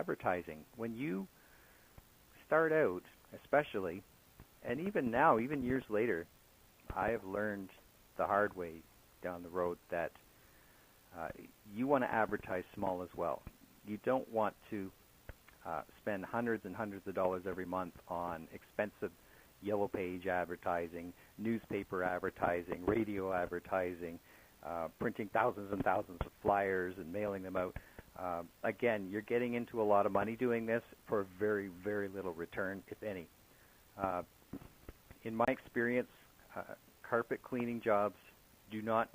advertising. When you start out, especially, and even now, even years later, I have learned the hard way down the road that you want to advertise small as well. You don't want to spend hundreds and hundreds of dollars every month on expensive yellow page advertising, newspaper advertising, radio advertising, printing thousands and thousands of flyers and mailing them out. Again, you're getting into a lot of money doing this for very, very little return, if any. In my experience, carpet cleaning jobs do not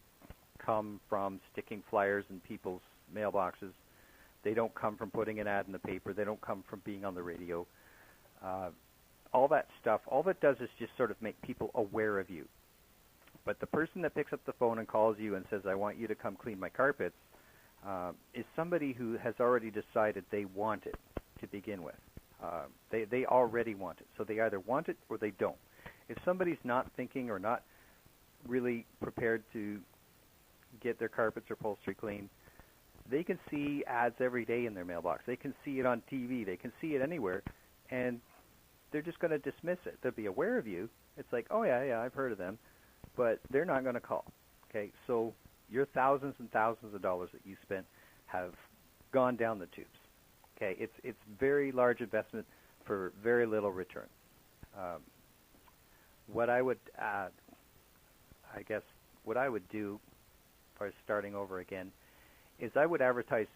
come from sticking flyers in people's mailboxes. They don't come from putting an ad in the paper. They don't come from being on the radio. All that stuff, all that does is just sort of make people aware of you. But the person that picks up the phone and calls you and says, I want you to come clean my carpets, is somebody who has already decided they want it to begin with. They already want it. So they either want it or they don't. If somebody's not thinking or not really prepared to get their carpets or upholstery clean, they can see ads every day in their mailbox. They can see it on TV. They can see it anywhere, and they're just going to dismiss it. They'll be aware of you. It's like, oh, yeah, I've heard of them, but they're not going to call. Okay, so your thousands and thousands of dollars that you spent have gone down the tubes. Okay, it's very large investment for very little return. What I would add, I guess, what I would do if I was starting over again is I would advertise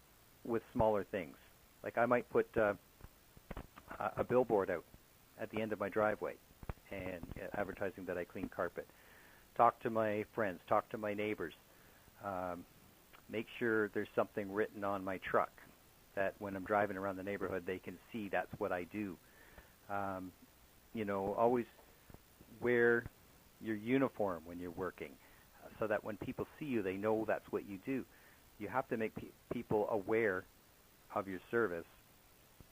with smaller things. Like I might put a billboard out at the end of my driveway and advertising that I clean carpet. Talk to my friends, talk to my neighbors. Make sure there's something written on my truck that when I'm driving around the neighborhood they can see that's what I do. Always wear your uniform when you're working so that when people see you they know that's what you do. You have to make people aware of your service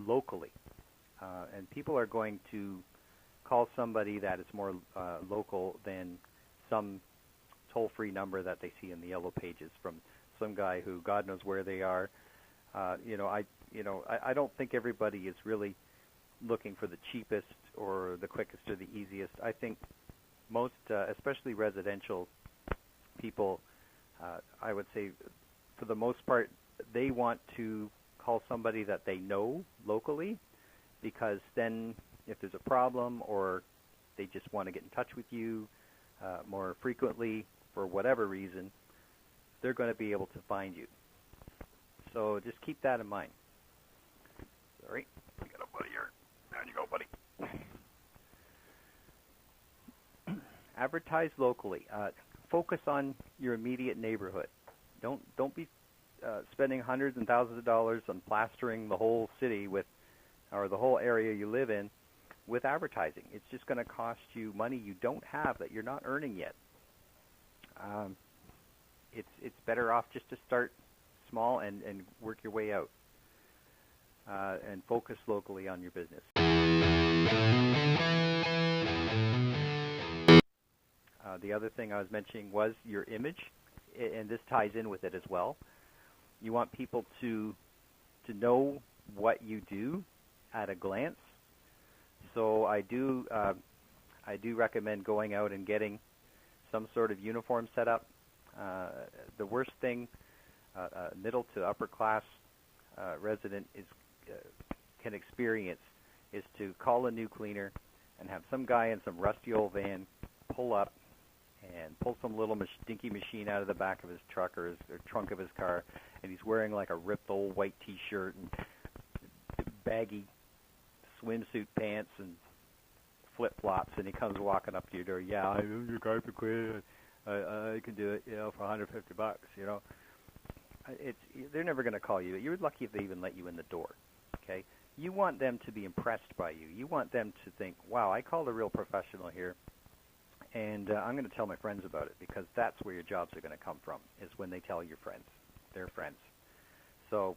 locally. And people are going to call somebody that is more local than some toll-free number that they see in the yellow pages from some guy who God knows where they are. I don't think everybody is really looking for the cheapest or the quickest or the easiest. I think most, especially residential people, I would say for the most part, they want to call somebody that they know locally, because then if there's a problem or they just want to get in touch with you more frequently for whatever reason, they're going to be able to find you. So just keep that in mind. Sorry, I got a buddy here. Down you go, buddy. Advertise locally. Focus on your immediate neighborhood. Don't be spending hundreds and thousands of dollars on plastering the whole city or the whole area you live in with advertising. It's just going to cost you money you don't have that you're not earning yet. It's better off just to start small and work your way out and focus locally on your business. The other thing I was mentioning was your image, and this ties in with it as well. You want people to know what you do at a glance. So I do recommend going out and getting some sort of uniform set up. The worst thing a middle to upper class resident can experience is to call a new cleaner and have some guy in some rusty old van pull up and pull some little dinky machine out of the back of his truck or trunk of his car, and he's wearing like a ripped old white T-shirt and baggy swimsuit pants and flip-flops, and he comes walking up to your door. Yeah, I'm your carpet cleaner. I can do it, for $150. They're never going to call you. You're lucky if they even let you in the door. Okay, you want them to be impressed by you. You want them to think, wow, I called a real professional here, and I'm going to tell my friends about it, because that's where your jobs are going to come from, is when they tell your friends, their friends. So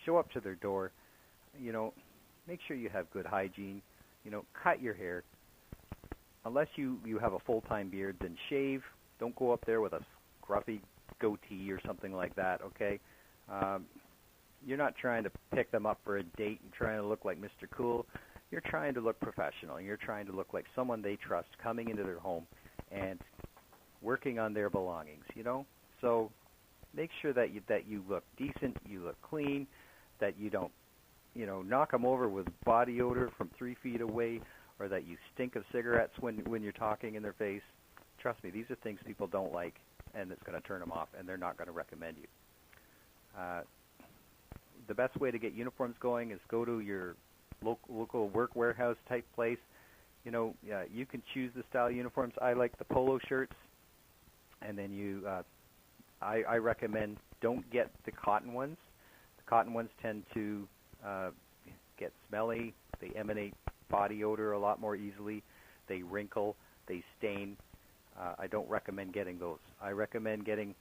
show up to their door, make sure you have good hygiene, cut your hair. Unless you have a full-time beard, then shave. Don't go up there with a scruffy goatee or something like that, okay? You're not trying to pick them up for a date and trying to look like Mr. Cool. You're trying to look professional. You're trying to look like someone they trust coming into their home and working on their belongings, you know? So make sure that you look decent, you look clean, that you don't, you know, knock them over with body odor from 3 feet away, or that you stink of cigarettes when you're talking in their face. Trust me, these are things people don't like, and it's going to turn them off, and they're not going to recommend you. The best way to get uniforms going is go to your local work warehouse type place. You know, you can choose the style uniforms. I like the polo shirts, and then I recommend don't get the cotton ones. The cotton ones tend to get smelly. They emanate body odor a lot more easily. They wrinkle. They stain. I don't recommend getting those. I recommend getting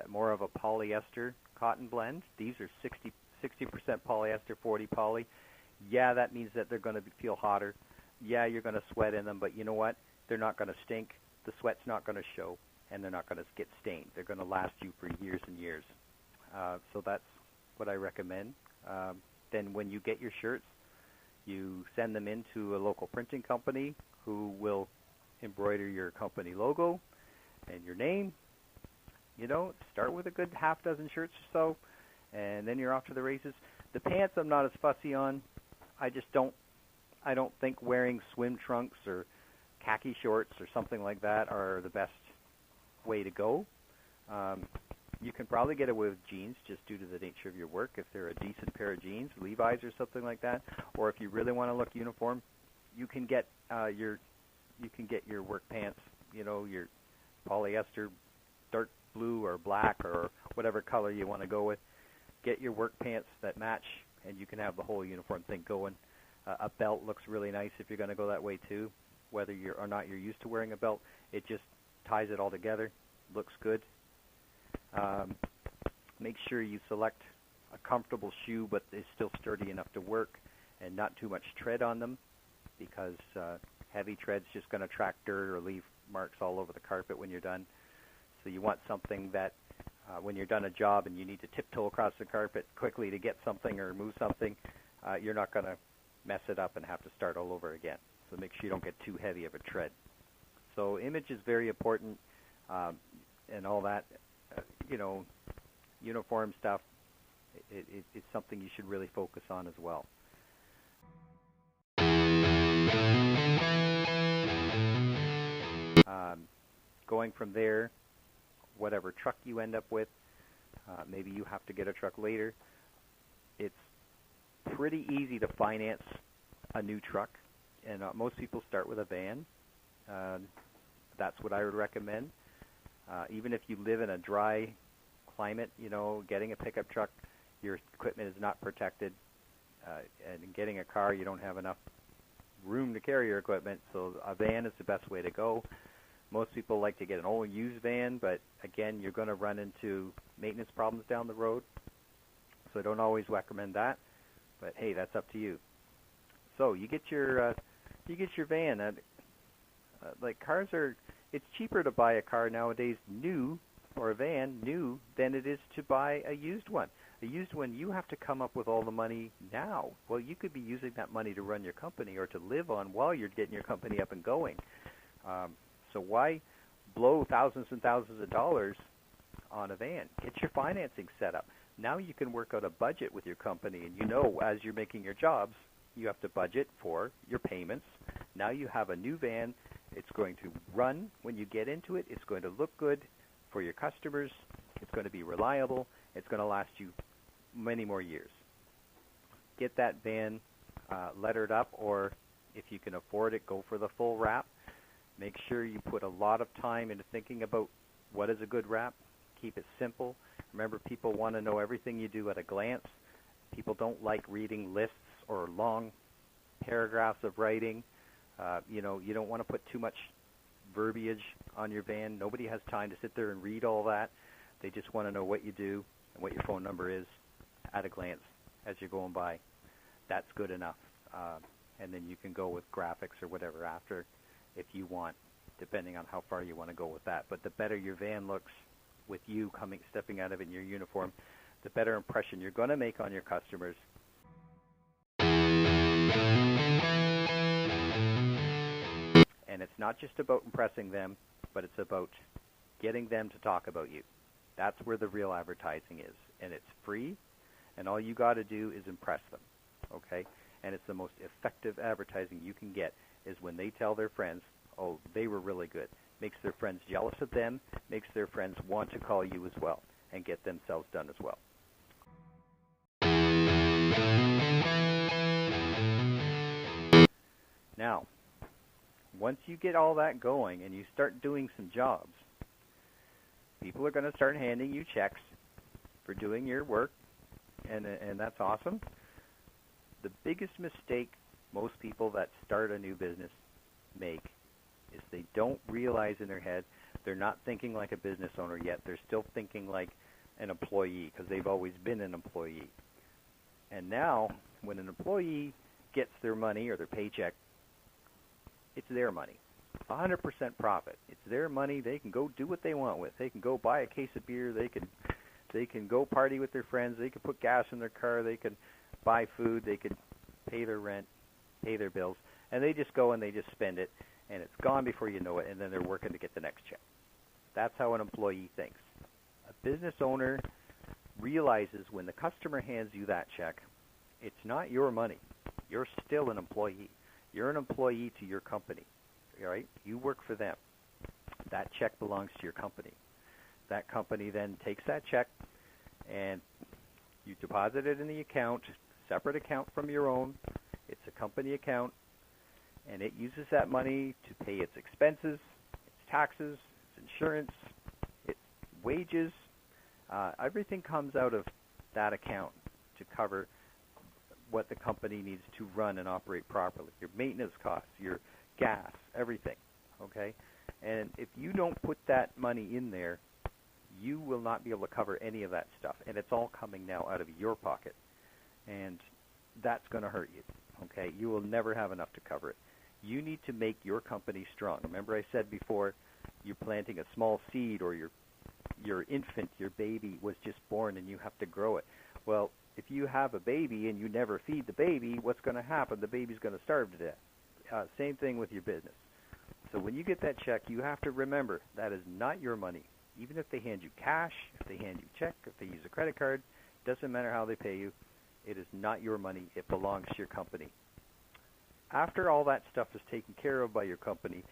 more of a polyester cotton blend. These are 60% polyester, 40 poly. Yeah, that means that they're going to feel hotter. Yeah, you're going to sweat in them, but you know what? They're not going to stink. The sweat's not going to show, and they're not going to get stained. They're going to last you for years and years. So that's what I recommend. Then when you get your shirts, you send them into a local printing company who will embroider your company logo and your name. You know, start with a good half dozen shirts or so, and then you're off to the races. The pants I'm not as fussy on. I don't think wearing swim trunks or khaki shorts or something like that are the best way to go. You can probably get away with jeans just due to the nature of your work if they're a decent pair of jeans, Levi's or something like that. Or if you really want to look uniform, you can get your work pants, you know, your polyester dark blue or black or whatever color you want to go with. Get your work pants that match, and you can have the whole uniform thing going. A belt looks really nice if you're going to go that way too. Whether you're or not you're used to wearing a belt, it just ties it all together. Looks good. Make sure you select a comfortable shoe, but is still sturdy enough to work, and not too much tread on them, because heavy tread's just going to track dirt or leave marks all over the carpet when you're done. So you want something that when you're done a job and you need to tiptoe across the carpet quickly to get something or move something, you're not going to mess it up and have to start all over again. So make sure you don't get too heavy of a tread. So image is very important, and all that, you know, uniform stuff, it's something you should really focus on as well. Going from there, whatever truck you end up with, maybe you have to get a truck later. It's pretty easy to finance a new truck, and most people start with a van. That's what I would recommend. Even if you live in a dry climate, you know, getting a pickup truck, your equipment is not protected. And in getting a car, you don't have enough room to carry your equipment, so a van is the best way to go. Most people like to get an old used van, but again, you're going to run into maintenance problems down the road, so I don't always recommend that. But hey, that's up to you. So you get your van. Like cars are, it's cheaper to buy a car nowadays new, or a van new, than it is to buy a used one. A used one, you have to come up with all the money now. Well, you could be using that money to run your company or to live on while you're getting your company up and going. So why blow thousands and thousands of dollars on a van? Get your financing set up. Now you can work out a budget with your company, and you know as you're making your jobs, you have to budget for your payments. Now you have a new van. It's going to run when you get into it. It's going to look good for your customers. It's going to be reliable. It's going to last you many more years. Get that van lettered up, or if you can afford it, go for the full wrap. Make sure you put a lot of time into thinking about what is a good wrap. Keep it simple. Remember, people want to know everything you do at a glance. People don't like reading lists or long paragraphs of writing. You know, you don't want to put too much verbiage on your van. Nobody has time to sit there and read all that. They just want to know what you do and what your phone number is at a glance as you're going by. That's good enough. And then you can go with graphics or whatever after if you want, depending on how far you want to go with that. But the better your van looks with you stepping out of it in your uniform, the better impression you're going to make on your customers. And it's not just about impressing them, but it's about getting them to talk about you. That's where the real advertising is. And it's free, and all you got to do is impress them, okay? And it's the most effective advertising you can get is when they tell their friends, oh, they were really good. Makes their friends jealous of them, makes their friends want to call you as well and get themselves done as well. Now, once you get all that going and you start doing some jobs, people are going to start handing you checks for doing your work, and that's awesome. The biggest mistake most people that start a new business make is they don't realize in their head they're not thinking like a business owner yet. They're still thinking like an employee because they've always been an employee. And now, when an employee gets their money or their paycheck, it's their money. 100% profit. It's their money. They can go do what they want with. They can go buy a case of beer. They can go party with their friends. They can put gas in their car. They can buy food. They can pay their rent, pay their bills. And they just go and they just spend it, and it's gone before you know it, and then they're working to get the next check. That's how an employee thinks. A business owner realizes when the customer hands you that check, it's not your money. You're still an employee. You're an employee to your company, all right? You work for them. That check belongs to your company. That company then takes that check and you deposit it in the account, separate account from your own. It's a company account, and it uses that money to pay its expenses, its taxes, its insurance, its wages. Everything comes out of that account to cover what the company needs to run and operate properly. Your maintenance costs, your gas, everything, okay? And if you don't put that money in there, you will not be able to cover any of that stuff. And it's all coming now out of your pocket. And that's going to hurt you, okay? You will never have enough to cover it. You need to make your company strong. Remember I said before, you're planting a small seed, or your infant, your baby was just born and you have to grow it. Well, if you have a baby and you never feed the baby, what's going to happen? The baby's going to starve to death. Same thing with your business. So when you get that check, you have to remember that is not your money. Even if they hand you cash, if they hand you a check, if they use a credit card, doesn't matter how they pay you, it is not your money. It belongs to your company. After all that stuff is taken care of by your company,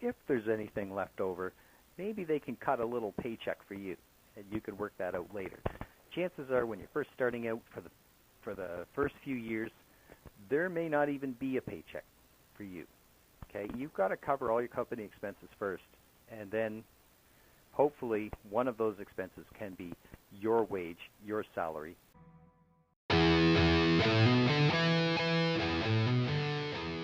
if there's anything left over, maybe they can cut a little paycheck for you, and you can work that out later. Chances are when you're first starting out for the first few years, there may not even be a paycheck for you. Okay, you've got to cover all your company expenses first, and then hopefully one of those expenses can be your wage, your salary.